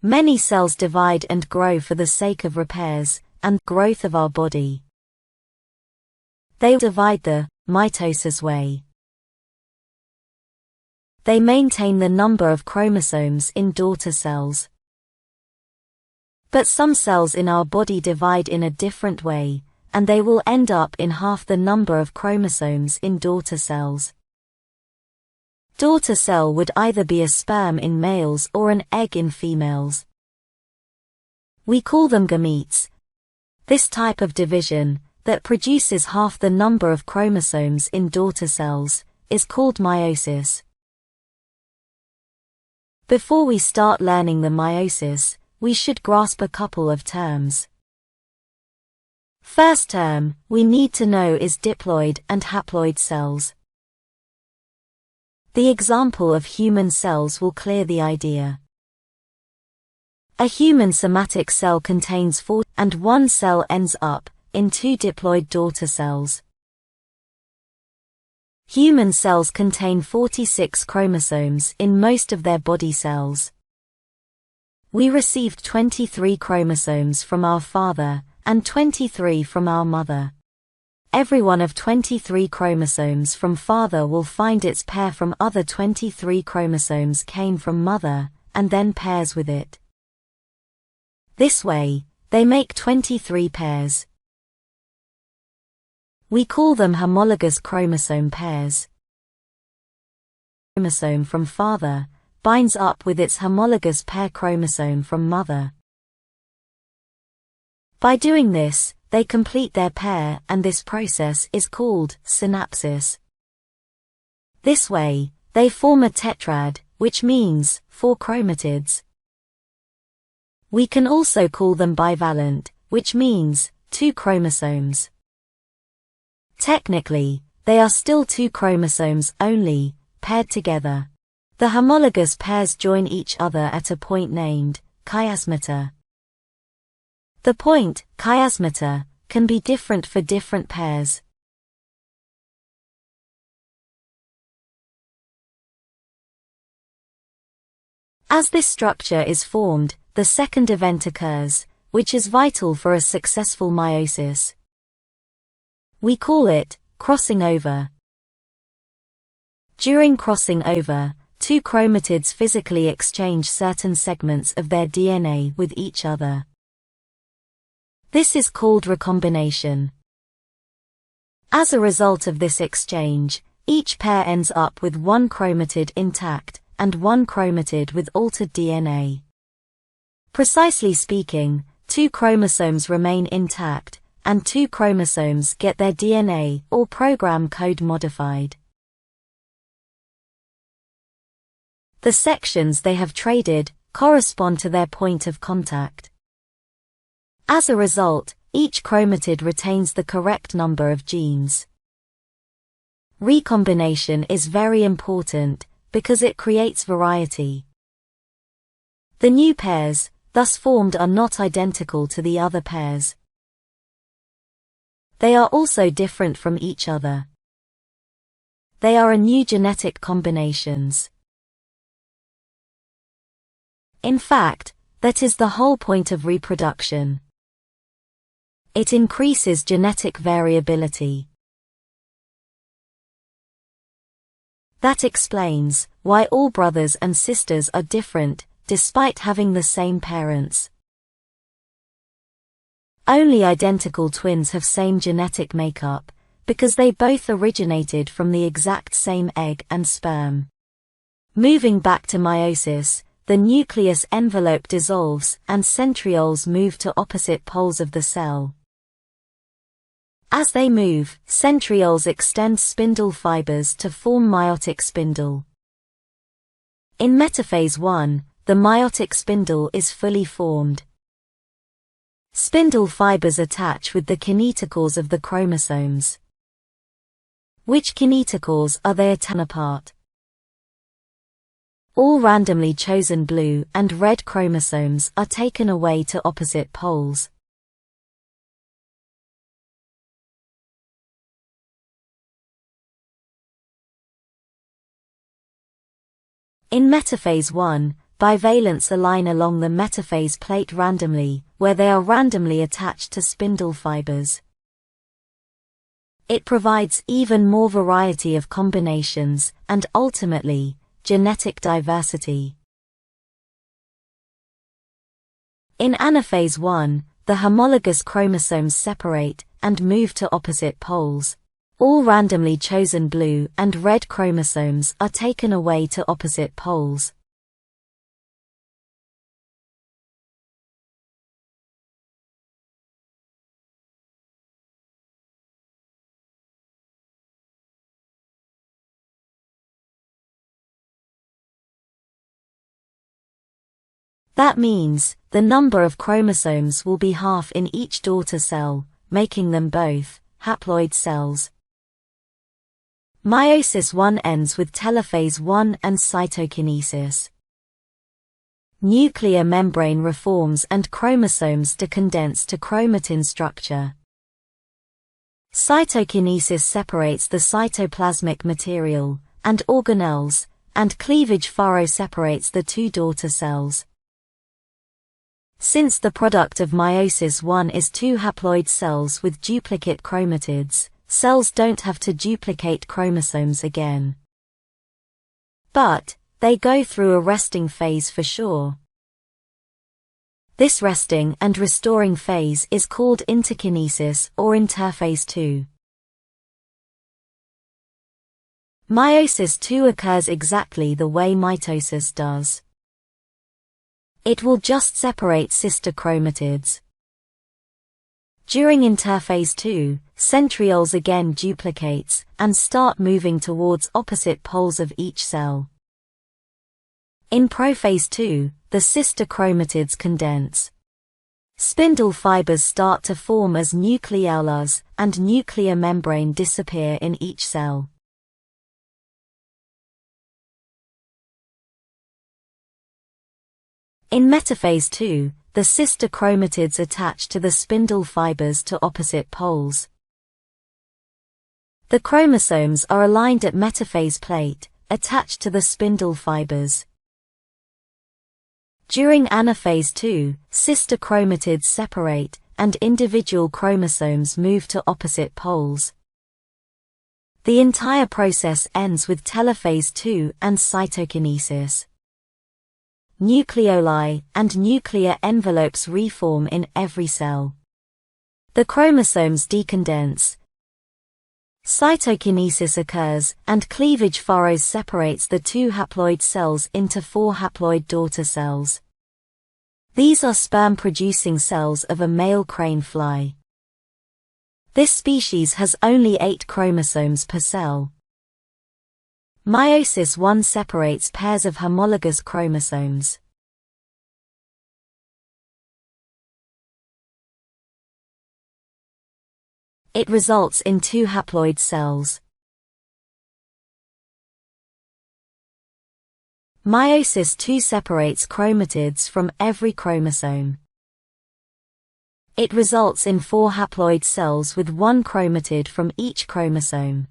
Many cells divide and grow for the sake of repairs and growth of our body. They divide the mitosis way. They maintain the number of chromosomes in daughter cells. But some cells in our body divide in a different way, and they will end up in half the number of chromosomes in daughter cells. Daughter cell would either be a sperm in males or an egg in females. We call them gametes. This type of division, that produces half the number of chromosomes in daughter cells, is called meiosis. Before we start learning the meiosis, we should grasp a couple of terms. First term we need to know is diploid and haploid cells. The example of human cells will clear the idea. A human somatic cell contains 4, and one cell ends up in 2 diploid daughter cells. Human cells contain 46 chromosomes in most of their body cells. We received 23 chromosomes from our father, and 23 from our mother. Every one of 23 chromosomes from father will find its pair from other 23 chromosomes came from mother, and then pairs with it. This way, they make 23 pairs. We call them homologous chromosome pairs. Chromosome from father binds up with its homologous pair chromosome from mother. By doing this, they complete their pair, and this process is called synapsis. This way, they form a tetrad, which means 4 chromatids. We can also call them bivalent, which means 2 chromosomes. Technically, they are still 2 chromosomes only, paired together. The homologous pairs join each other at a point named chiasmata. The point, chiasmata, can be different for different pairs. As this structure is formed, the second event occurs, which is vital for a successful meiosis. We call it crossing over. During crossing over, 2 chromatids physically exchange certain segments of their DNA with each other. This is called recombination. As a result of this exchange, each pair ends up with 1 chromatid intact, and 1 chromatid with altered DNA. Precisely speaking, 2 chromosomes remain intact, and 2 chromosomes get their DNA or program code modified. The sections they have traded correspond to their point of contact. As a result, each chromatid retains the correct number of genes. Recombination is very important because it creates variety. The new pairs, thus formed, are not identical to the other pairs. They are also different from each other. They are a new genetic combinations. In fact, that is the whole point of reproduction. It increases genetic variability. That explains why all brothers and sisters are different, despite having the same parents. Only identical twins have same genetic makeup, because they both originated from the exact same egg and sperm. Moving back to meiosis, the nucleus envelope dissolves and centrioles move to opposite poles of the cell. As they move, centrioles extend spindle fibers to form meiotic spindle. In metaphase 1, the meiotic spindle is fully formed. Spindle fibers attach with the kineticals of the chromosomes. Which kineticals are they attach apart? All randomly chosen blue and red chromosomes are taken away to opposite poles. In metaphase 1, bivalents align along the metaphase plate randomly, where they are randomly attached to spindle fibers. It provides even more variety of combinations, and ultimately, genetic diversity. In anaphase 1, the homologous chromosomes separate and move to opposite poles. All randomly chosen blue and red chromosomes are taken away to opposite poles. That means, the number of chromosomes will be half in each daughter cell, making them both haploid cells. Meiosis 1 ends with telophase 1 and cytokinesis. Nuclear membrane reforms and chromosomes decondense to chromatin structure. Cytokinesis separates the cytoplasmic material and organelles, and cleavage furrow separates the two daughter cells. Since the product of meiosis 1 is two haploid cells with duplicate chromatids, cells don't have to duplicate chromosomes again. But, they go through a resting phase for sure. This resting and restoring phase is called interkinesis or interphase 2. Meiosis 2 occurs exactly the way mitosis does. It will just separate sister chromatids. During interphase 2, centrioles again duplicates and start moving towards opposite poles of each cell. In prophase 2, the sister chromatids condense. Spindle fibers start to form as nucleolus, and nuclear membrane disappear in each cell. In metaphase 2, the sister chromatids attach to the spindle fibers to opposite poles. The chromosomes are aligned at metaphase plate, attached to the spindle fibers. During anaphase 2, sister chromatids separate, and individual chromosomes move to opposite poles. The entire process ends with telophase 2 and cytokinesis. Nucleoli and nuclear envelopes reform in every cell. The chromosomes decondense. Cytokinesis occurs, and cleavage furrows separates the two haploid cells into 4 haploid daughter cells. These are sperm-producing cells of a male crane fly. This species has only 8 chromosomes per cell. Meiosis 1 separates pairs of homologous chromosomes. It results in 2 haploid cells. Meiosis 2 separates chromatids from every chromosome. It results in 4 haploid cells with 1 chromatid from each chromosome.